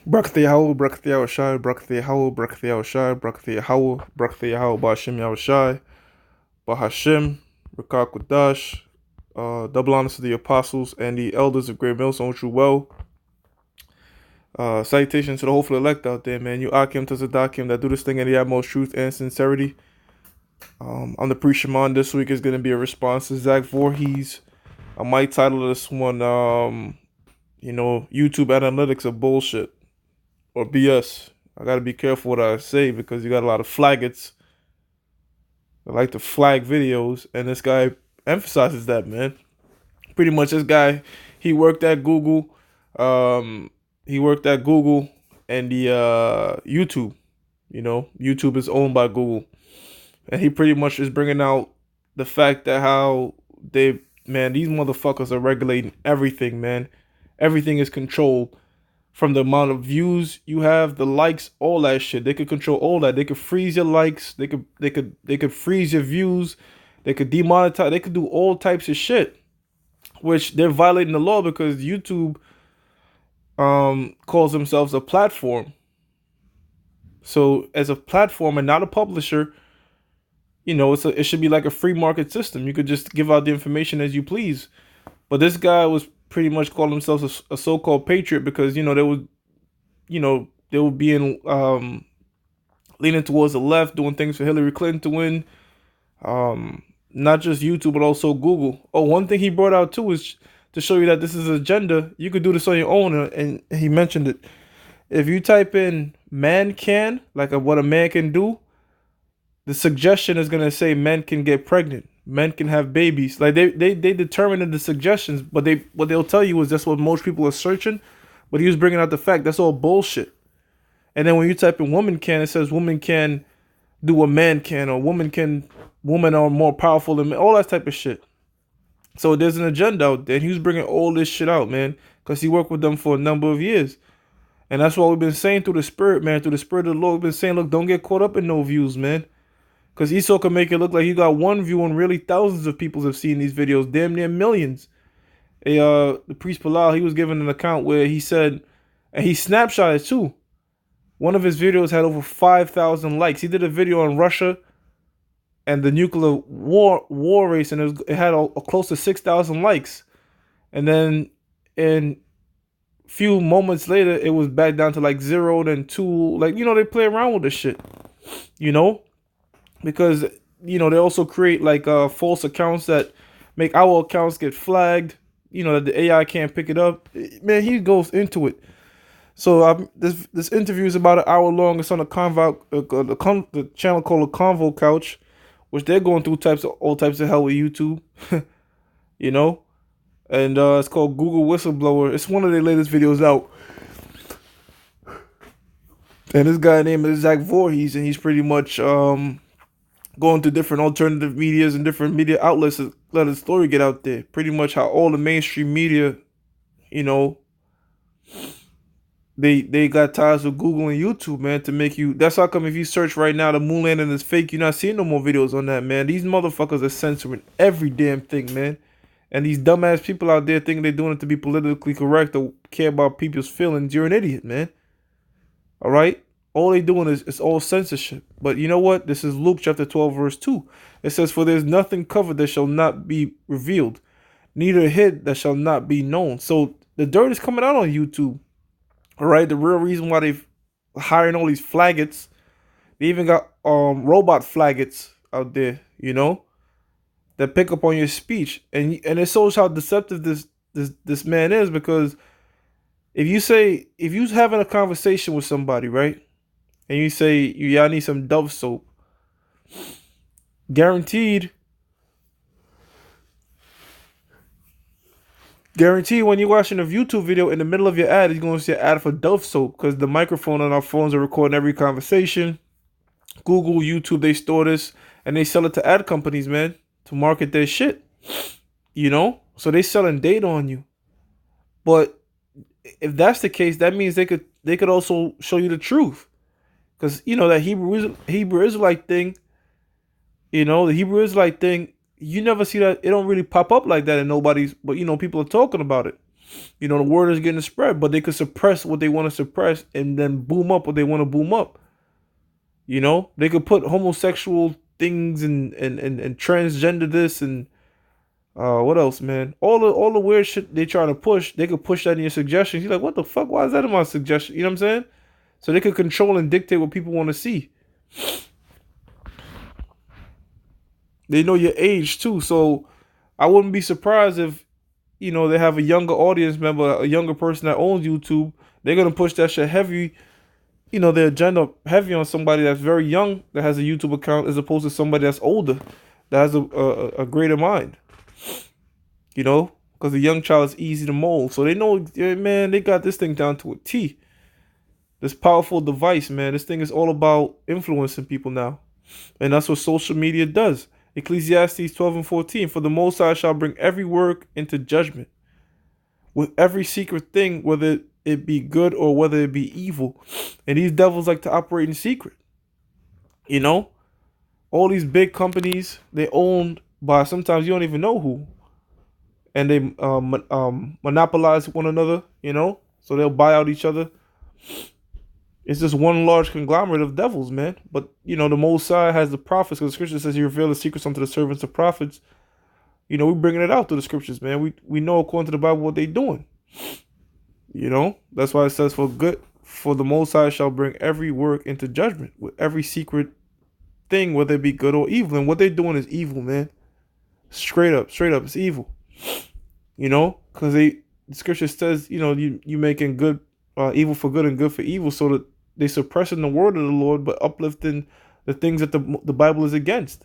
Brakthi Yahweh, Brakthi Yahushai, Brakthi Yahweh, Brakthi Yahushai, Brakthi Yahweh, Brakthi Yahweh, Ba'Hashem Yahushai, Ba'Hashem, Rakak Qudash, double honors to the apostles and the elders of Great Millstone, which you well. Salutations to the hopeful elect out there, man. You Akim to Zadakim that do this thing in the utmost truth and sincerity. I'm the pre-shaman. This week is going to be a response to Zach Vorhies. I might title this one, YouTube analytics are bullshit or BS. I got to be careful what I say because you got a lot of flaggets that like to flag videos, and this guy emphasizes that, man. Pretty much, this guy, he worked at Google. He worked at Google and the YouTube. YouTube is owned by Google, and he pretty much is bringing out the fact that how these motherfuckers are regulating everything, man. Everything is controlled from the amount of views you have, the likes, all that shit. They could control all that. They could freeze your likes. They could freeze your views. They could demonetize. They could do all types of shit, which they're violating the law because YouTube calls themselves a platform. So as a platform and not a publisher, it should be like a free market system. You could just give out the information as you please. But this guy was pretty much calling himself a so-called patriot because they were being leaning towards the left, doing things for Hillary Clinton to win. Not just YouTube, but also Google. Oh, one thing he brought out too is to show you that this is an agenda. You could do this on your own, and he mentioned it. If you type in "man can," like what a man can do, the suggestion is gonna say men can get pregnant, men can have babies. Like they determined the suggestions, but what they'll tell you is that's what most people are searching. But he was bringing out the fact that's all bullshit. And then when you type in "woman can," it says woman can do what man can, or women are more powerful than men, all that type of shit. So there's an agenda out there, and he was bringing all this shit out, man, because he worked with them for a number of years. And that's what we've been saying through the spirit, man, through the spirit of the Lord. We've been saying, look, don't get caught up in no views, man. Because Esau can make it look like he got one view and really thousands of people have seen these videos, damn near millions. The priest Palal, he was given an account where he said, and he snapshotted too. One of his videos had over 5,000 likes. He did a video on Russia and the nuclear war race, and it had close to 6,000 likes. And then in few moments later, it was back down to like 0, then 2. Like, they play around with this shit, because they also create like false accounts that make our accounts get flagged, that the AI can't pick it up. Man, he goes into it. So this interview is about an hour long. It's on the the channel called the Convo Couch, which they're going through all types of hell with YouTube. And it's called Google Whistleblower. It's one of their latest videos out. And this guy named is Zach Vorhies, and he's pretty much going to different alternative medias and different media outlets to let his story get out there. Pretty much how all the mainstream media, they got ties with Google and YouTube, man, to make you. That's how come if you search right now, the moon landing is fake, you're not seeing no more videos on that, man. These motherfuckers are censoring every damn thing, man. And these dumbass people out there thinking they're doing it to be politically correct or care about people's feelings. You're an idiot, man. All right? All they doing is it's all censorship. But you know what? This is Luke chapter 12, verse 2. It says, "For there's nothing covered that shall not be revealed, neither hid that shall not be known." So the dirt is coming out on YouTube. All right? The real reason why they've hiring all these flaggets, they even got robot flaggets out there, that pick up on your speech. And it shows how deceptive this man is, because if you having a conversation with somebody, right? And you say, y'all need some Dove soap. Guaranteed when you're watching a YouTube video, in the middle of your ad, you're going to see an ad for Dove soap, because the microphone on our phones are recording every conversation. Google, YouTube, they store this and they sell it to ad companies, man, to market their shit. So they selling data on you. But if that's the case, that means they could also show you the truth. Because, that Hebrew Israelite thing, the Hebrew Israelite thing, you never see that. It don't really pop up like that in nobody's, but, people are talking about it. You know, the word is getting spread, but they could suppress what they want to suppress and then boom up what they want to boom up. You know, they could put homosexual things and transgender this and what else, man? All the weird shit they trying to push, they could push that in your suggestions. You're like, what the fuck? Why is that in my suggestion? You know what I'm saying? So they could control and dictate what people want to see. They know your age too, so I wouldn't be surprised if they have a younger audience member, a younger person that owns YouTube. They're gonna push that shit heavy. Their agenda heavy on somebody that's very young that has a YouTube account as opposed to somebody that's older that has a greater mind. Because the young child is easy to mold. So they know, yeah, man, they got this thing down to a T. This powerful device, man. This thing is all about influencing people now. And that's what social media does. Ecclesiastes 12 and 14. For the Most High shall bring every work into judgment, with every secret thing, whether it be good or whether it be evil. And these devils like to operate in secret. All these big companies, they owned by sometimes you don't even know who. And they monopolize one another, so they'll buy out each other. It's just one large conglomerate of devils, man. But, the Most High has the prophets, because the scripture says he revealed the secrets unto the servants of prophets. We're bringing it out through the scriptures, man. We know according to the Bible what they're doing. That's why it says for the Most High shall bring every work into judgment, with every secret thing, whether it be good or evil. And what they're doing is evil, man. Straight up, it's evil. Because the scripture says, you making good, evil for good and good for evil, so that they suppressing the word of the Lord, but uplifting the things that the Bible is against.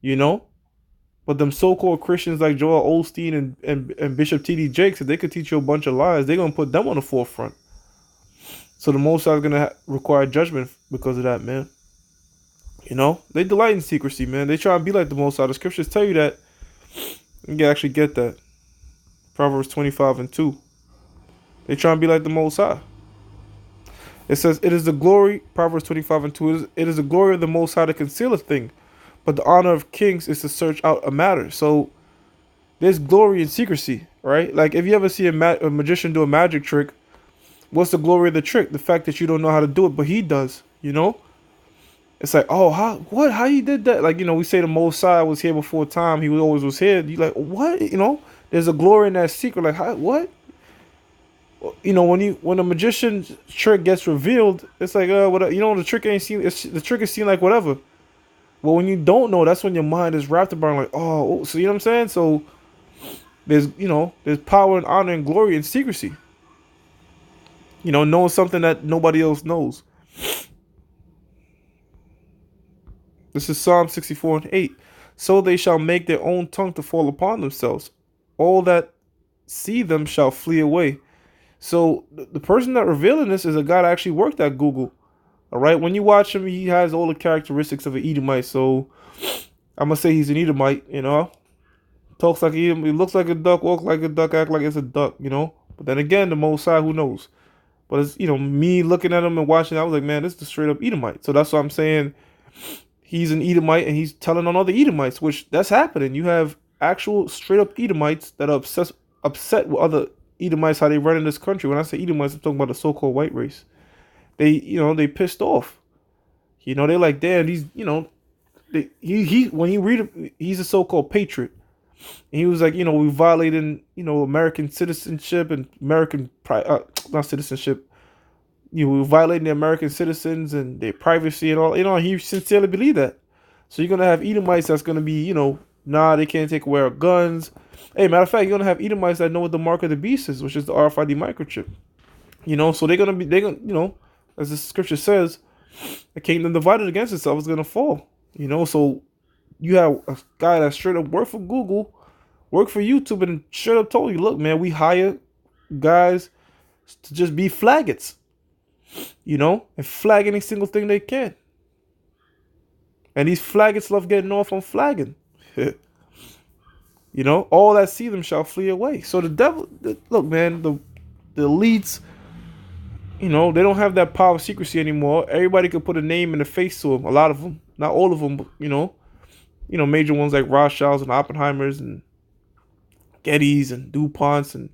But them so-called Christians like Joel Osteen and Bishop T.D. Jakes, if they could teach you a bunch of lies, they're going to put them on the forefront. So the Most High is going to require judgment because of that, man. They delight in secrecy, man. They try and be like the Most High. The scriptures tell you that. You can actually get that. Proverbs 25 and 2. They try and be like the Most High. It says, it is the glory, Proverbs 25 and 2, it is the glory of the Most High to conceal a thing, but the honor of kings is to search out a matter. So there's glory in secrecy, right? Like if you ever see a magician do a magic trick, what's the glory of the trick? The fact that you don't know how to do it, but he does, It's like, oh, how he did that? Like, we say the Most High was here before time. He always was here. You like, what? There's a glory in that secret. Like, how, what? When a magician's trick gets revealed, it's like, what? The trick ain't seen. The trick is seen like whatever. But when you don't know, that's when your mind is wrapped around like, oh, so you know what I'm saying? So there's power and honor and glory in secrecy. Knowing something that nobody else knows. This is Psalm 64 and 8. So they shall make their own tongue to fall upon themselves. All that see them shall flee away. So the person that revealing this is a guy that actually worked at Google. All right. When you watch him, he has all the characteristics of an Edomite. So I'm going to say he's an Edomite, Talks like he looks like a duck, walks like a duck, act like it's a duck, But then again, the Most High, who knows? But it's, me looking at him and watching, I was like, man, this is a straight up Edomite. So that's what I'm saying. He's an Edomite and he's telling on other Edomites, which that's happening. You have actual straight up Edomites that are upset with other Edomites, how they run in this country. When I say Edomites, I'm talking about the so-called white race. They pissed off. They're like, damn, these, when you read it, he's a so-called patriot. And he was like, we violating, American citizenship and not citizenship. We're violating the American citizens and their privacy and all. He sincerely believed that. So you're going to have Edomites that's going to be, nah, they can't take away our guns. Hey, matter of fact, you're going to have Edomites that know what the mark of the beast is, which is the RFID microchip. So they're going to, as the scripture says, a kingdom divided against itself is going to fall. So you have a guy that straight up worked for Google, worked for YouTube, and straight up told you, look, man, we hire guys to just be flaggots, and flag any single thing they can. And these flaggots love getting off on flagging. All that see them shall flee away. So the devil, look, man, the elites, they don't have that power of secrecy anymore. Everybody could put a name and a face to them. A lot of them, not all of them, but, major ones like Rothschilds and Oppenheimers and Gettys and DuPonts and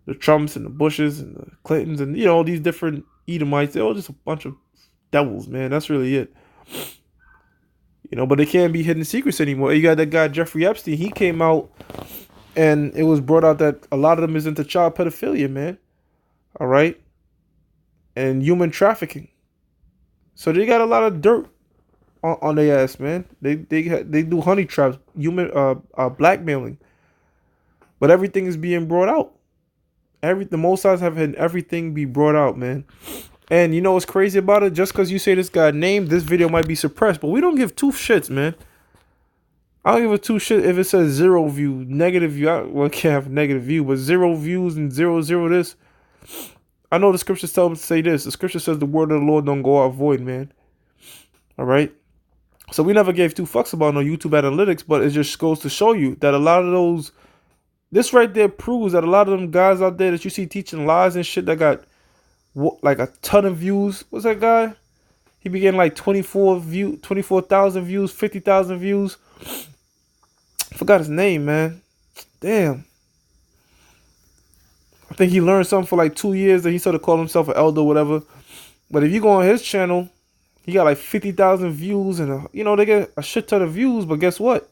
The Trumps and the Bushes and the Clintons and you know these different Edomites. They're all just a bunch of devils, man. That's really it. You know, but they can't be hidden secrets anymore. You got that guy Jeffrey Epstein. He came out and it was brought out that a lot of them is into child pedophilia, man. All right, and human trafficking. So they got a lot of dirt on their ass, man. They do honey traps, human blackmailing, but everything is being brought out. The Mossads have had everything be brought out, man. And you know what's crazy about it? Just because you say this guy named, this video might be suppressed, but we don't give two shits, man. I don't give a two shit if it says 0 view, negative view. Well, I can't have negative view, but 0 views and 0 this. I know the scriptures tell them to say this. The scripture says the word of the Lord don't go out void, man. All right. So we never gave two fucks about no YouTube analytics, but it just goes to show you that a lot of those, this right there proves that a lot of them guys out there that you see teaching lies and shit that got like a ton of views. What's that guy? He be getting like 24,000 views, 50,000 views. Forgot his name, man. Damn. I think he learned something for like 2 years that he started calling himself an elder or whatever. But if you go on his channel, he got like 50,000 views and, you know, they get a shit ton of views. But guess what?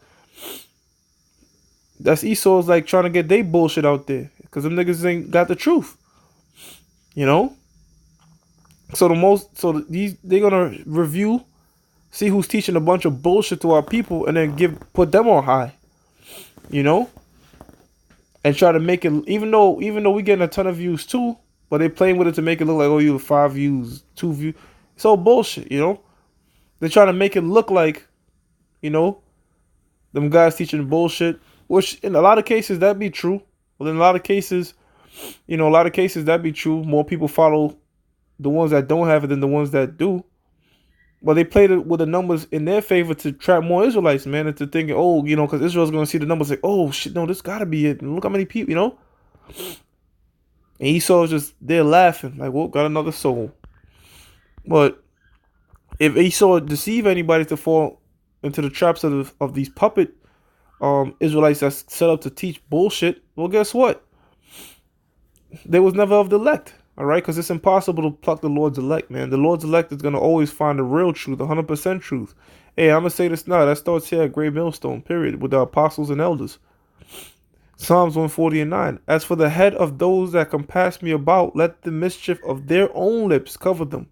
That's Esau's like trying to get their bullshit out there because them niggas ain't got the truth. You know? So they're gonna review, see who's teaching a bunch of bullshit to our people, and then put them on high. You know? And try to make it, even though we getting a ton of views too, but they playing with it to make it look like, oh, you have 5 views, 2 views. It's all bullshit, you know? They're trying to make it look like, you know, them guys teaching bullshit, which in a lot of cases that be true. Well, in a lot of cases, that be true. More people follow the ones that don't have it than the ones that do. But they played it with the numbers in their favor to trap more Israelites, man, into thinking, oh, you know, because Israel's going to see the numbers like, oh, shit, no, this got to be it. And look how many people, you know? And Esau's just there laughing, like, well, got another soul. But if Esau deceive anybody to fall into the traps of these puppet Israelites that's set up to teach bullshit, well, guess what? They was never of the elect. All right, because it's impossible to pluck the Lord's elect, man. The Lord's elect is going to always find the real truth, 100% truth. Hey, I'm going to say this now. That starts here at Great Millstone, period, with the apostles and elders. Psalms 140:9. As for the head of those that compass me about, let the mischief of their own lips cover them.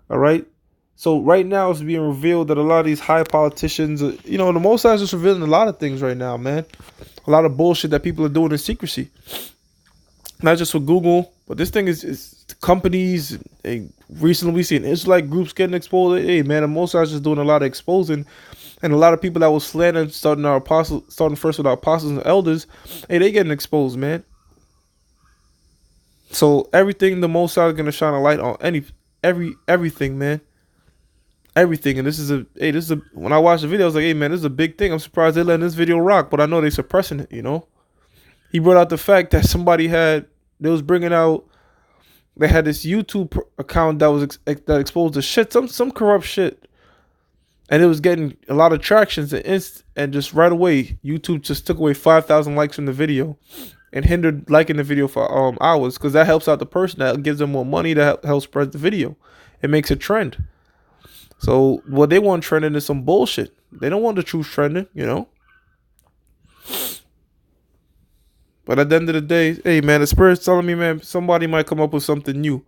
All right? So right now it's being revealed that a lot of these high politicians, you know, the Most High is just revealing a lot of things right now, man. A lot of bullshit that people are doing in secrecy. Not just for Google, but this thing is companies. Recently we seen Israelite groups getting exposed. Hey man, the Most High is just doing a lot of exposing, and a lot of people that was slandering, starting first with our apostles and elders. Hey, they getting exposed, man. So everything the Most High is gonna shine a light on everything, man. Everything, and this is when I watched the video, I was like, hey man, this is a big thing. I'm surprised they letting this video rock, but I know they suppressing it, you know. He brought out the fact that they had this YouTube account that exposed the shit, some corrupt shit, and it was getting a lot of tractions and just right away YouTube just took away 5,000 likes from the video and hindered liking the video for hours, because that helps out the person, that gives them more money, that helps spread the video, it makes it trend. So what they want trending is some bullshit. They don't want the truth trending, you know. But at the end of the day, hey man, the Spirit's telling me, man, somebody might come up with something new,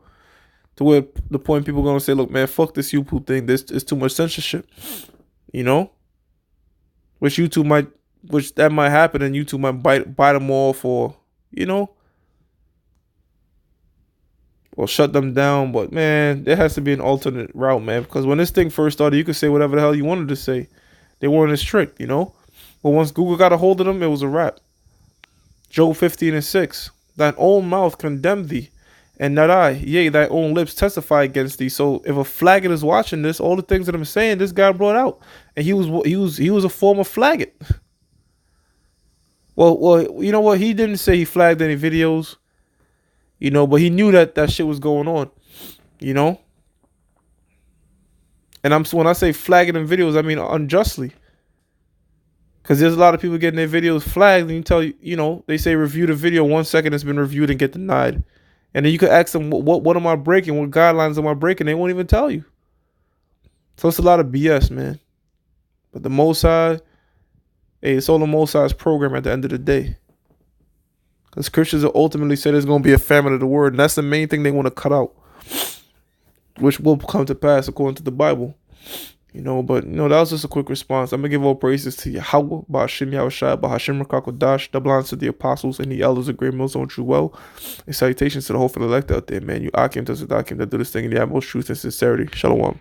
to where the point people are gonna say, look, man, fuck this YouTube thing. This is too much censorship, you know. Which that might happen, and YouTube might bite them off, or you know, or shut them down. But man, there has to be an alternate route, man. Because when this thing first started, you could say whatever the hell you wanted to say. They weren't as strict, you know. But once Google got a hold of them, it was a wrap. Job 15:6. Thine own mouth condemned thee, and not I. Yea, thy own lips testify against thee. So if a faggot is watching this, all the things that I'm saying, this guy brought out, and he was a former faggot. Well, you know what? He didn't say he flagged any videos, you know, but he knew that shit was going on, you know. And when I say flagging in videos, I mean unjustly. Because there's a lot of people getting their videos flagged, and you tell you know, they say review the video 1 second it's been reviewed and get denied. And then you could ask them what am I breaking? What guidelines am I breaking? They won't even tell you. So it's a lot of BS, man. But the Most High, hey, it's all the Most High's program at the end of the day. Because Christians will ultimately say there's going to be a famine of the word, and that's the main thing they want to cut out, which will come to pass according to the Bible. You know, but, you know, that was just a quick response. I'm going to give all praises to Yahweh, Ba'ashim Yahushua, Ba'ashim Rakakodash, double honors to the apostles and the elders of Great Millstone True Well, and salutations to the whole elect out there, man. You Akim to Zadakim that do this thing in the utmost truth and sincerity. Shalom.